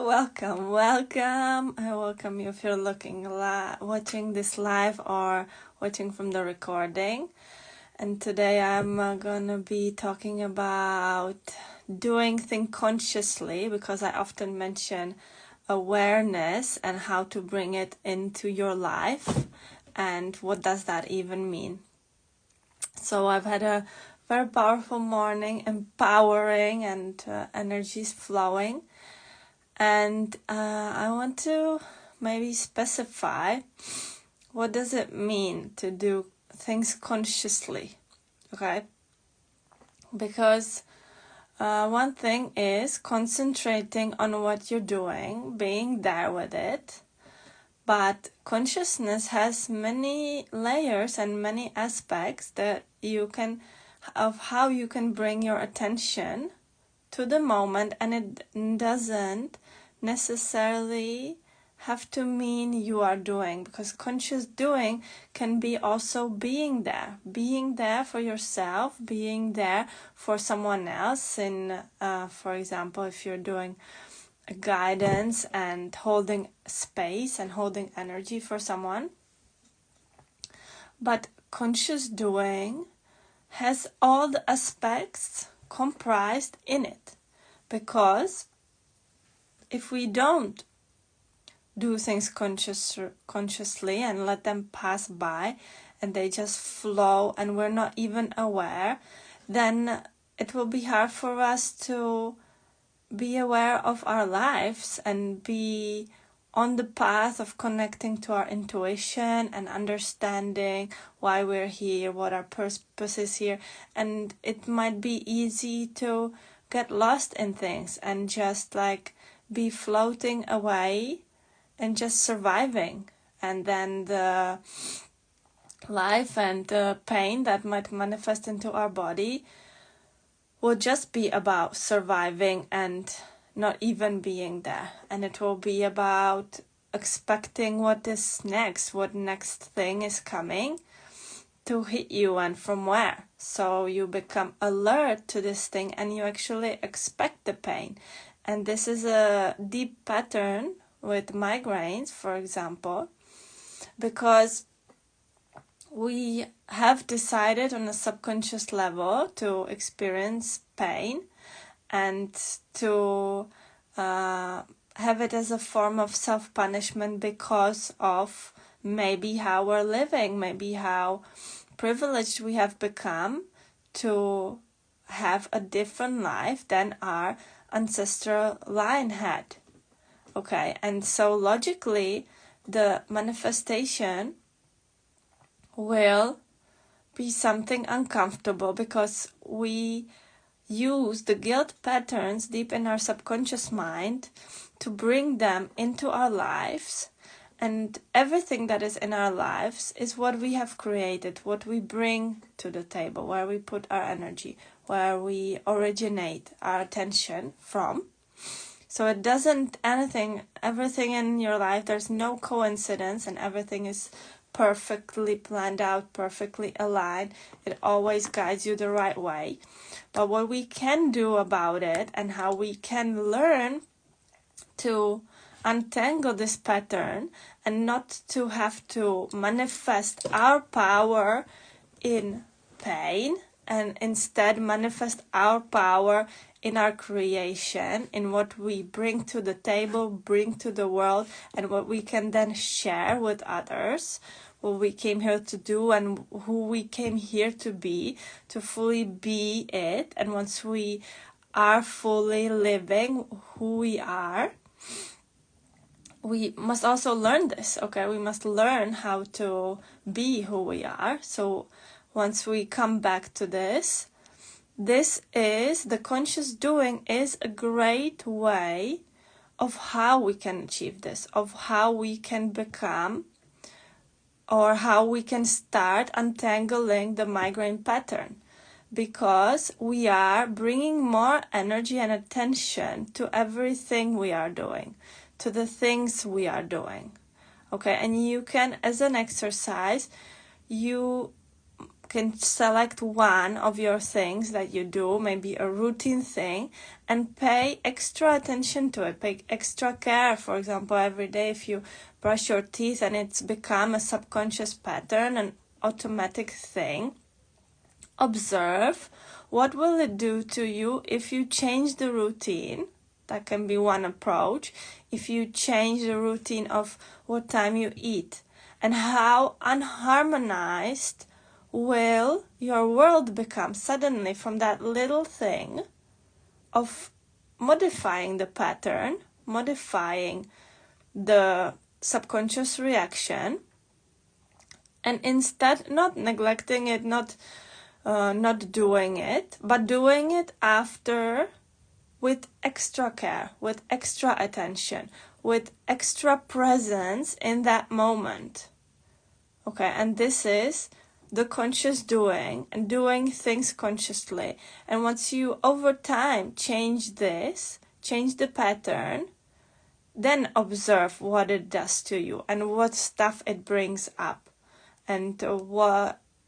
welcome. I welcome you if you're watching this live or watching from the recording. And today I'm gonna be talking about doing things consciously, because I often mention awareness and how to bring it into your life and what does that even mean. So I've had a very powerful morning, empowering, and energies flowing. And I want to maybe specify, what does it mean to do things consciously, okay? Because one thing is concentrating on what you're doing, being there with it. But consciousness has many layers and many aspects of how you can bring your attention to the moment, and it doesn't necessarily have to mean you are doing, because conscious doing can be also being there for yourself, being there for someone else. For example, if you're doing guidance and holding space and holding energy for someone. But conscious doing has all the aspects comprised in it, because if we don't do things consciously and let them pass by and they just flow and we're not even aware, then it will be hard for us to be aware of our lives and be on the path of connecting to our intuition and understanding why we're here, what our purpose is here. And it might be easy to get lost in things and just be floating away and just surviving. And then the life and the pain that might manifest into our body will just be about surviving and not even being there. And it will be about expecting what is next, what next thing is coming to hit you and from where. So you become alert to this thing and you actually expect the pain. And this is a deep pattern with migraines, for example, because we have decided on a subconscious level to experience pain and to have it as a form of self-punishment because of maybe how we're living, maybe how privileged we have become to have a different life than our ancestral line had. Okay, and so logically, the manifestation will be something uncomfortable because we use the guilt patterns deep in our subconscious mind to bring them into our lives. And everything that is in our lives is what we have created, what we bring to the table, where we put our energy, where we originate our attention from. So it doesn't everything in your life, there's no coincidence, and everything is perfectly planned out, perfectly aligned. It always guides you the right way. But what we can do about it and how we can learn to untangle this pattern and not to have to manifest our power in pain, and instead manifest our power in our creation, in what we bring to the table, bring to the world, and what we can then share with others, what we came here to do and who we came here to be, to fully be it. And once we are fully living who we are, we must also learn this, okay? We must learn how to be who we are. So once we come back to this is the conscious doing is a great way of how we can achieve this, of how we can become, or how we can start untangling the migraine pattern, because we are bringing more energy and attention to everything we are doing, to the things we are doing, okay? And you can, as an exercise, you can select one of your things that you do, maybe a routine thing, and pay extra attention to it, pay extra care. For example, every day if you brush your teeth and it's become a subconscious pattern, an automatic thing, observe what will it do to you if you change the routine. That can be one approach. If you change the routine of what time you eat, and how unharmonized will your world become suddenly from that little thing of modifying the pattern, modifying the subconscious reaction, and instead not neglecting it, not doing it, but doing it after with extra care, with extra attention, with extra presence in that moment. Okay, and this is the conscious doing, and doing things consciously. And once you over time change this, change the pattern, then observe what it does to you and what stuff it brings up, and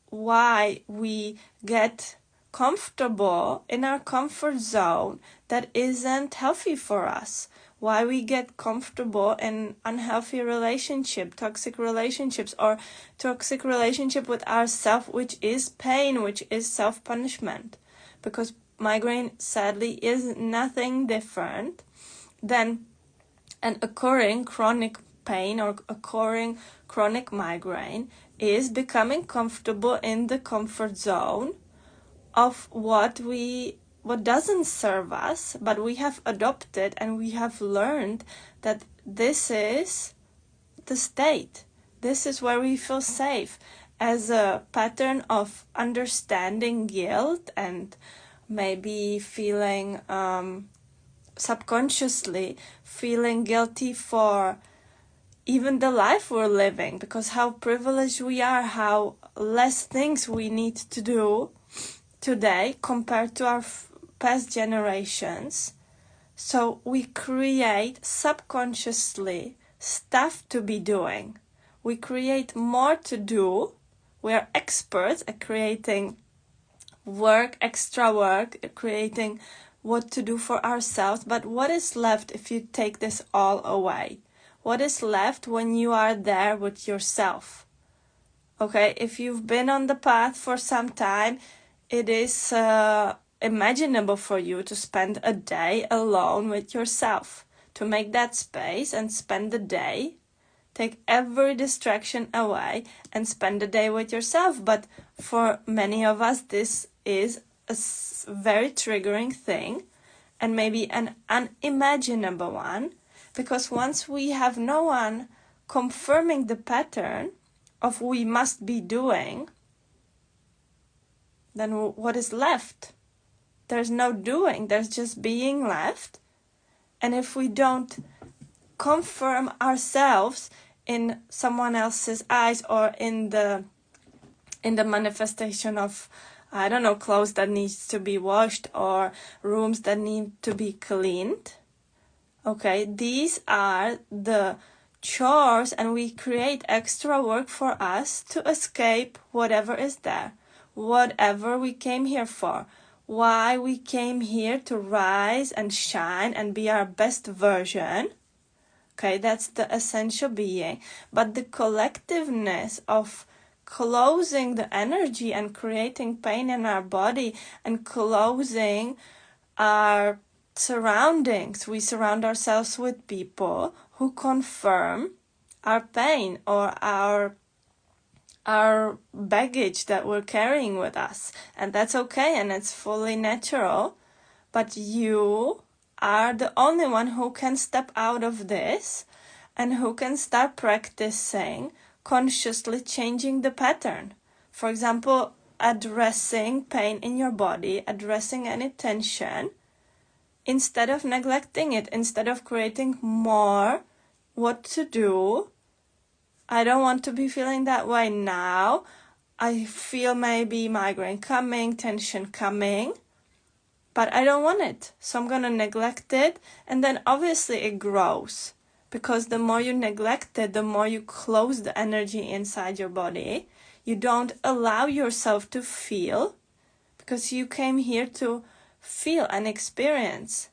why we get comfortable in our comfort zone that isn't healthy for us, why we get comfortable in unhealthy relationship, toxic relationships, or toxic relationship with ourselves, which is pain, which is self-punishment. Because migraine sadly is nothing different than an occurring chronic pain or occurring chronic migraine is becoming comfortable in the comfort zone of what doesn't serve us, but we have adopted and we have learned that this is the state. This is where we feel safe, as a pattern of understanding guilt and maybe feeling subconsciously feeling guilty for even the life we're living, because how privileged we are, how less things we need to do today compared to our past generations. So we create subconsciously stuff to be doing. We create more to do. We are experts at creating work, extra work, at creating what to do for ourselves. But what is left if you take this all away? What is left when you are there with yourself? Okay, if you've been on the path for some time, it is imaginable for you to spend a day alone with yourself, to make that space and spend the day, take every distraction away and spend the day with yourself. But for many of us, this is a very triggering thing, and maybe an unimaginable one, because once we have no one confirming the pattern of we must be doing, then what is left? There's no doing, there's just being left. And if we don't confirm ourselves in someone else's eyes, or in the manifestation of, I don't know, clothes that needs to be washed or rooms that need to be cleaned, okay, these are the chores, and we create extra work for us to escape whatever is there, whatever we came here for, why we came here to rise and shine and be our best version. Okay, that's the essential being. But the collectiveness of closing the energy and creating pain in our body and closing our surroundings, we surround ourselves with people who confirm our pain or our baggage that we're carrying with us. And that's okay, and it's fully natural. But you are the only one who can step out of this and who can start practicing consciously changing the pattern. For example, addressing pain in your body, addressing any tension, instead of neglecting it, instead of creating more what to do. I don't want to be feeling that way now. I feel maybe migraine coming, tension coming, but I don't want it. So I'm going to neglect it, and then obviously it grows. Because the more you neglect it, the more you close the energy inside your body. You don't allow yourself to feel, because you came here to feel and experience.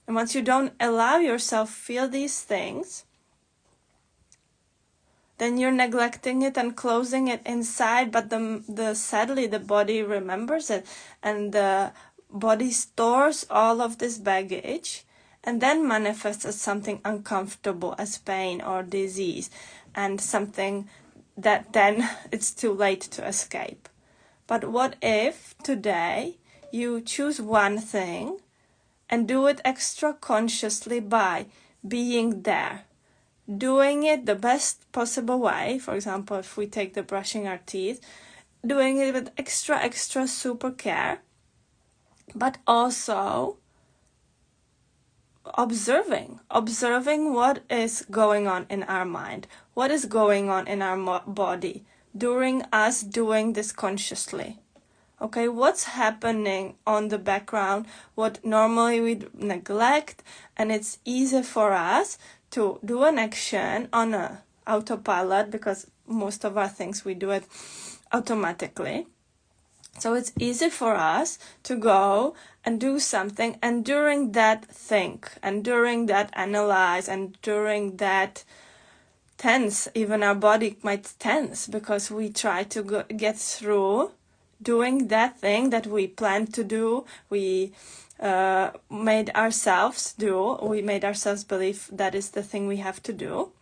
And once you don't allow yourself feel these things, then you're neglecting it and closing it inside, but sadly the body remembers it, and the body stores all of this baggage and then manifests as something uncomfortable, as pain or disease, and something that then it's too late to escape. But what if today you choose one thing and do it extra consciously by being there, doing it the best possible way? For example, if we take the brushing our teeth, doing it with extra super care, but also observing what is going on in our mind, what is going on in our body during us doing this consciously. Okay, what's happening on the background, what normally we neglect, and it's easy for us to do an action on a autopilot, because most of our things we do it automatically. So it's easy for us to go and do something, and during that think, and during that analyze, and during that tense, even our body might tense, because we try to get through doing that thing that we planned to do, we made ourselves believe that is the thing we have to do.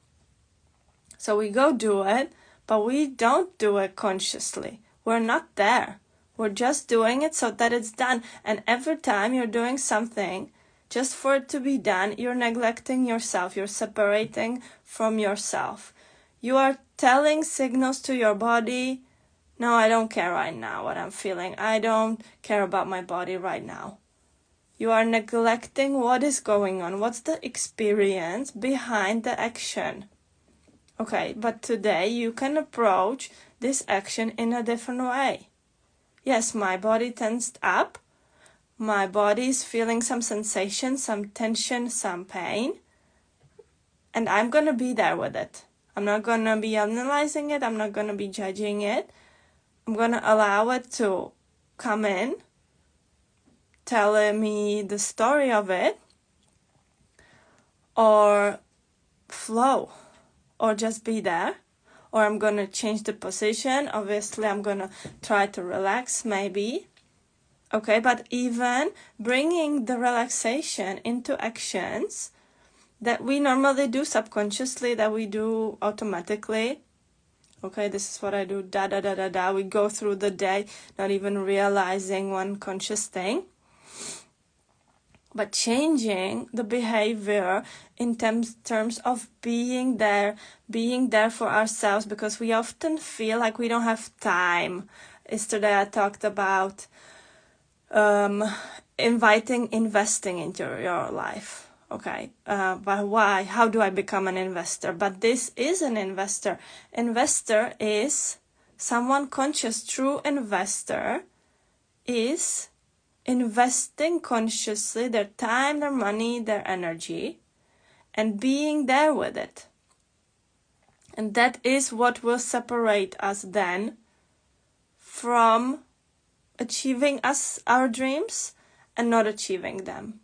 So we go do it, but we don't do it consciously. We're not there. We're just doing it so that it's done. And every time you're doing something just for it to be done, you're neglecting yourself. You're separating from yourself. You are telling signals to your body, no, I don't care right now what I'm feeling. I don't care about my body right now. You are neglecting what is going on. What's the experience behind the action? Okay, but today you can approach this action in a different way. Yes, my body tensed up. My body is feeling some sensation, some tension, some pain. And I'm going to be there with it. I'm not going to be analyzing it. I'm not going to be judging it. I'm going to allow it to come in, telling me the story of it, or flow, or just be there. Or I'm going to change the position. Obviously, I'm going to try to relax, maybe. Okay, but even bringing the relaxation into actions that we normally do subconsciously, that we do automatically. Okay, this is what I do, da. We go through the day, not even realizing one conscious thing. But changing the behavior in terms of being there for ourselves, because we often feel like we don't have time. Yesterday I talked about investing into your life. Okay, but why? How do I become an investor? But this is an investor. Investor is someone conscious. True investor is investing consciously their time, their money, their energy, and being there with it. And that is what will separate us then from achieving our dreams and not achieving them.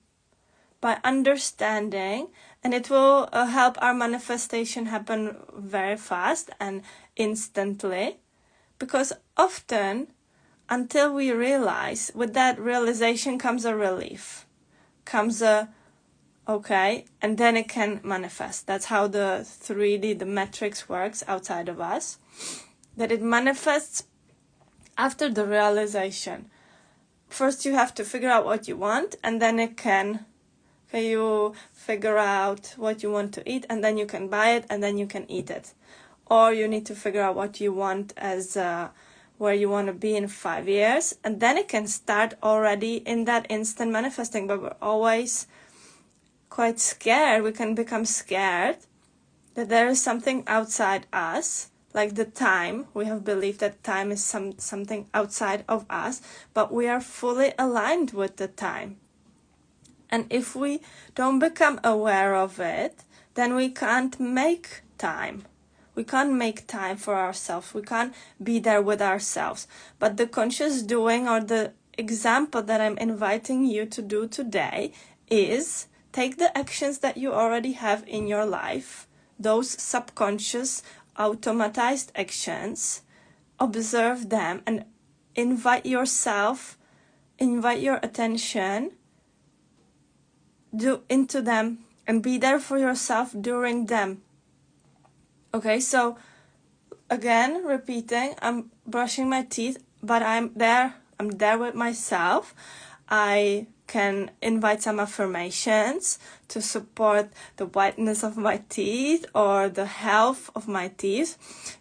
By understanding, and it will help our manifestation happen very fast and instantly, because often, until we realize, with that realization comes a relief, comes okay, and then it can manifest. That's how the 3D, the matrix works outside of us, that it manifests after the realization. First you have to figure out what you want, and then it can, okay, you figure out what you want to eat, and then you can buy it, and then you can eat it. Or you need to figure out what you want as where you want to be in 5 years, and then it can start already in that instant manifesting. But we're always quite scared. We can become scared that there is something outside us, like the time. We have believed that time is something outside of us, but we are fully aligned with the time. And if we don't become aware of it, then we can't make time. We can't make time for ourselves. We can't be there with ourselves. But the conscious doing, or the example that I'm inviting you to do today, is take the actions that you already have in your life, those subconscious automatized actions, observe them and invite your attention into them, and be there for yourself during them. Okay, so again, repeating, I'm brushing my teeth, but I'm there with myself. I can invite some affirmations to support the whiteness of my teeth or the health of my teeth.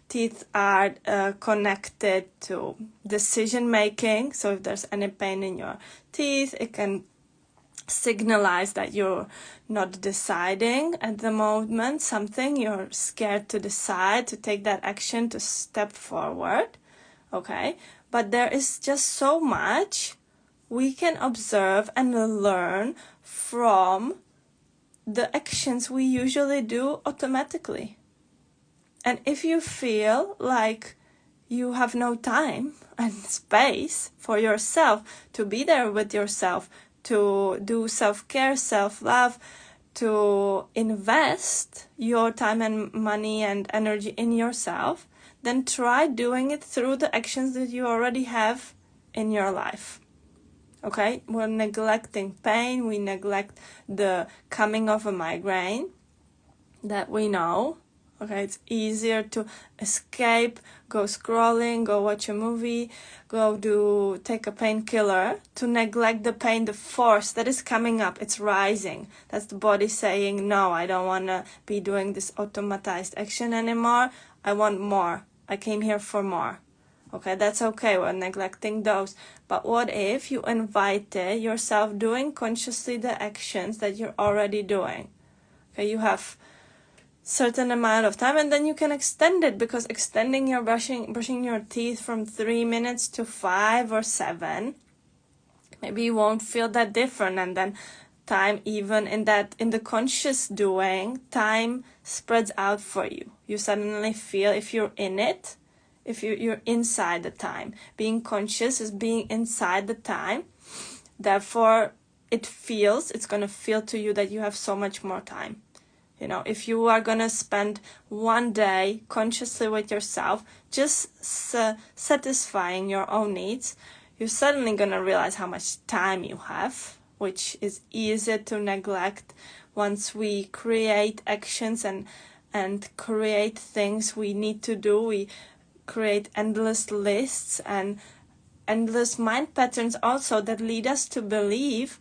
Teeth are connected to decision making, so if there's any pain in your teeth, it can signalize that you're not deciding at the moment something, you're scared to decide, to take that action, to step forward. Okay, but there is just so much we can observe and learn from the actions we usually do automatically. And if you feel like you have no time and space for yourself, to be there with yourself, to do self-care, self-love, to invest your time and money and energy in yourself, then try doing it through the actions that you already have in your life. Okay, we're neglecting pain, we neglect the coming of a migraine that we know. Okay, it's easier to escape, go scrolling, go watch a movie, take a painkiller, to neglect the pain, the force that is coming up, it's rising. That's the body saying, no, I don't want to be doing this automatized action anymore. I want more. I came here for more. Okay, that's okay, we're neglecting those. But what if you invited yourself doing consciously the actions that you're already doing? Okay, you have certain amount of time, and then you can extend it, because extending your brushing your teeth from 3 minutes to 5 or 7, maybe you won't feel that different. And then time, even in the conscious doing, time spreads out for you. You suddenly feel, if you're in it, if you're inside the time. Being conscious is being inside the time. Therefore, it's going to feel to you that you have so much more time. You know, if you are going to spend one day consciously with yourself, just satisfying your own needs, you're suddenly going to realize how much time you have, which is easy to neglect once we create actions and create things we need to do. We create endless lists and endless mind patterns also that lead us to believe,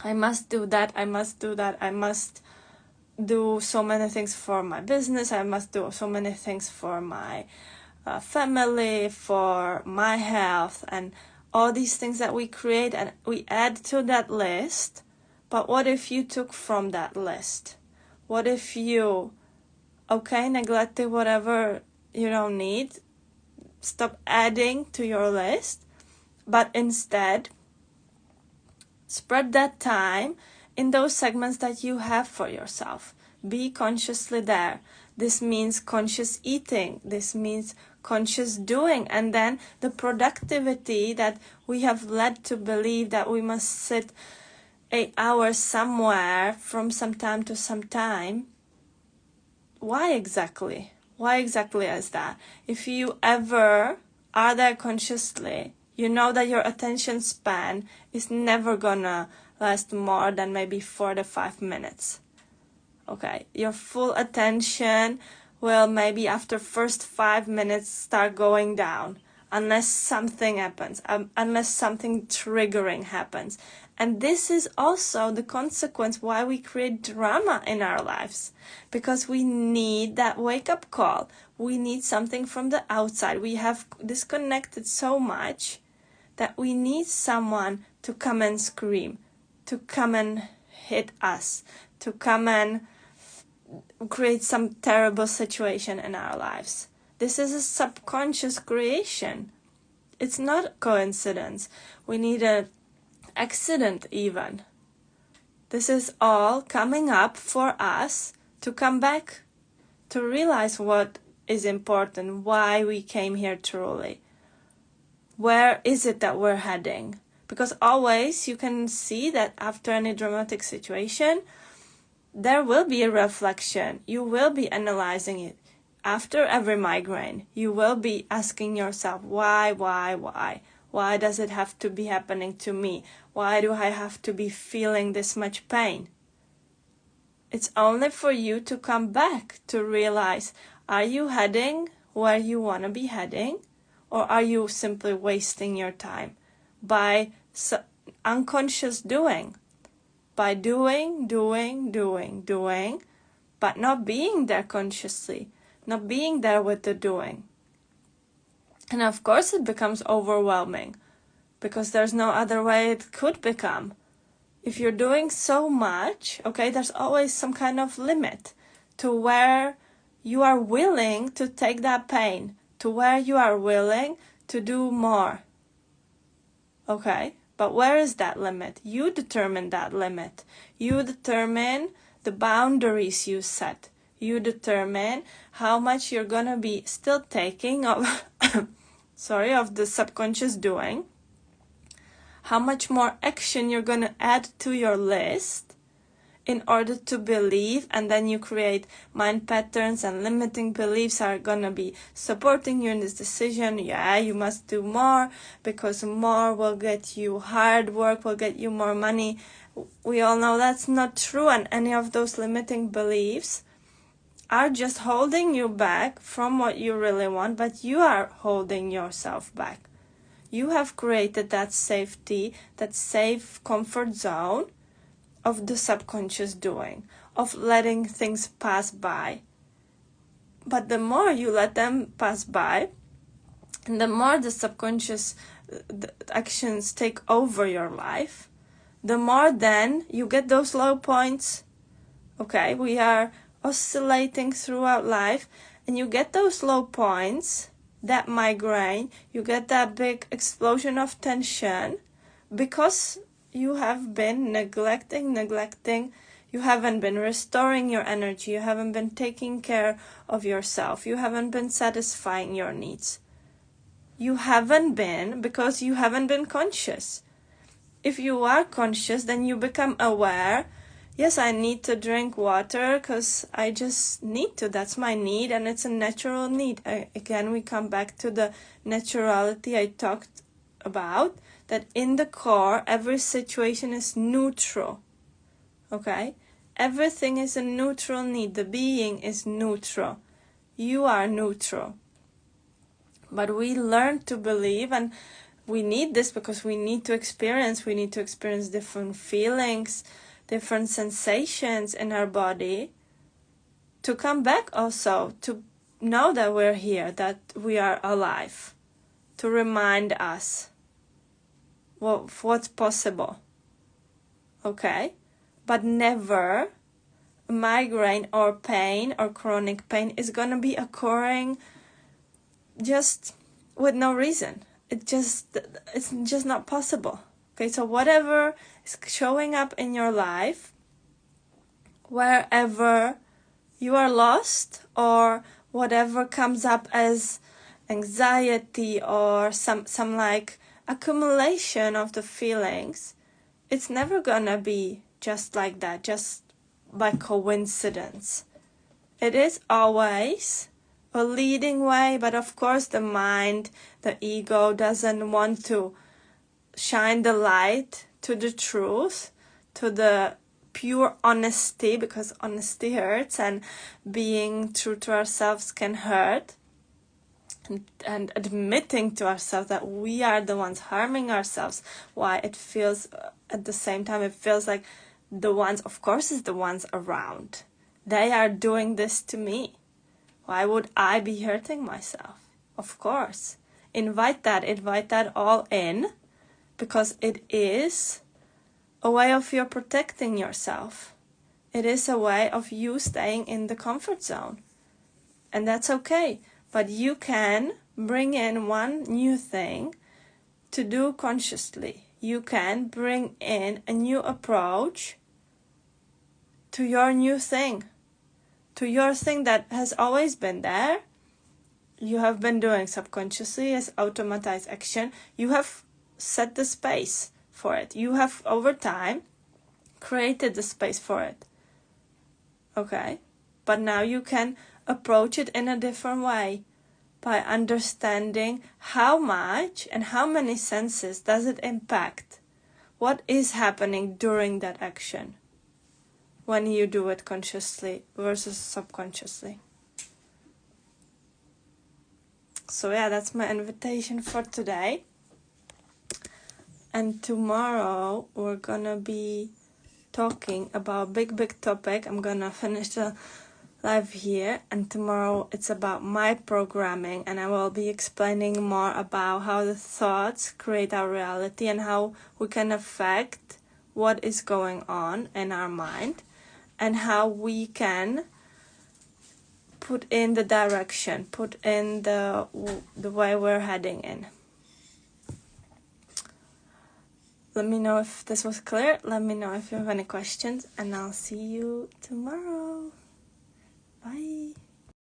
I must do that, I must do that, I must do so many things for my business, I must do so many things for my family, for my health, and all these things that we create and we add to that list. But what if you took from that list? What if you, neglected whatever you don't need, stop adding to your list, but instead spread that time in those segments that you have for yourself. Be consciously there. This means conscious eating. This means conscious doing. And then the productivity that we have led to believe that we must sit 8 hours somewhere from some time to some time. Why exactly? Why exactly is that? If you ever are there consciously, you know that your attention span is never gonna last more than maybe 4 to 5 minutes. Okay, your full attention will maybe after first 5 minutes start going down, unless something happens, unless something triggering happens. And this is also the consequence why we create drama in our lives, because we need that wake-up call. We need something from the outside. We have disconnected so much that we need someone to come and scream, to come and hit us, to come and create some terrible situation in our lives. This is a subconscious creation. It's not a coincidence. We need an accident even. This is all coming up for us to come back to realize what is important, why we came here truly. Where is it that we're heading? Because always you can see that after any dramatic situation, there will be a reflection. You will be analyzing it. After every migraine, you will be asking yourself, why? Why does it have to be happening to me? Why do I have to be feeling this much pain? It's only for you to come back to realize, are you heading where you want to be heading? Or are you simply wasting your time by unconscious doing? By doing, but not being there consciously, not being there with the doing. And of course it becomes overwhelming, because there's no other way it could become. If you're doing so much, okay, there's always some kind of limit to where you are willing to take that pain, to where you are willing to do more. Okay, but where is that limit? You determine that limit. You determine the boundaries you set. You determine how much you're gonna be still taking of of the subconscious doing, how much more action you're gonna add to your list in order to believe, and then you create mind patterns, and limiting beliefs are gonna be supporting you in this decision. Yeah, you must do more, because more will get you, hard work will get you more money. We all know that's not true, and any of those limiting beliefs are just holding you back from what you really want, but you are holding yourself back. You have created that safety, that safe comfort zone of the subconscious doing, of letting things pass by. But the more you let them pass by, and the more the subconscious the actions take over your life, the more then you get those low points. Okay, we are oscillating throughout life, and you get those low points, that migraine, you get that big explosion of tension, because you have been neglecting, you haven't been restoring your energy, you haven't been taking care of yourself, you haven't been satisfying your needs. You haven't been, because you haven't been conscious. If you are conscious, then you become aware. Yes, I need to drink water because I just need to. That's my need, and it's a natural need. Again, we come back to the naturality I talked about, that in the core, every situation is neutral. Okay? Everything is a neutral need. The being is neutral. You are neutral. But we learn to believe, and we need this because we need to experience different feelings, different sensations in our body, to come back also, to know that we're here, that we are alive, to remind us what's possible. Okay? But never a migraine or pain or chronic pain is going to be occurring just with no reason. It's just not possible. Okay, so whatever is showing up in your life, wherever you are lost, or whatever comes up as anxiety or some like accumulation of the feelings, it's never gonna be just like that, just by coincidence. It is always a leading way, but of course the mind, the ego doesn't want to shine the light to the truth, to the pure honesty, because honesty hurts, and being true to ourselves can hurt. And admitting to ourselves that we are the ones harming ourselves, why it feels, at the same time, it feels like the ones, of course, is the ones around. They are doing this to me. Why would I be hurting myself? Of course. Invite that all in, because it is a way of you protecting yourself. It is a way of you staying in the comfort zone. And that's okay. But you can bring in one new thing to do consciously. You can bring in a new approach to your new thing. to your thing that has always been there. You have been doing subconsciously as automatized action. You have set the space for it. You have, over time, created the space for it. Okay? But now you can approach it in a different way by understanding how much and how many senses does it impact. What is happening during that action when you do it consciously versus subconsciously. So yeah, that's my invitation for today. And tomorrow we're gonna be talking about a big topic. I'm gonna finish the live here, and tomorrow it's about my programming, and I will be explaining more about how the thoughts create our reality and how we can affect what is going on in our mind and how we can put in the direction, put in the way we're heading in. Let me know if this was clear. Let me know if you have any questions, and I'll see you tomorrow.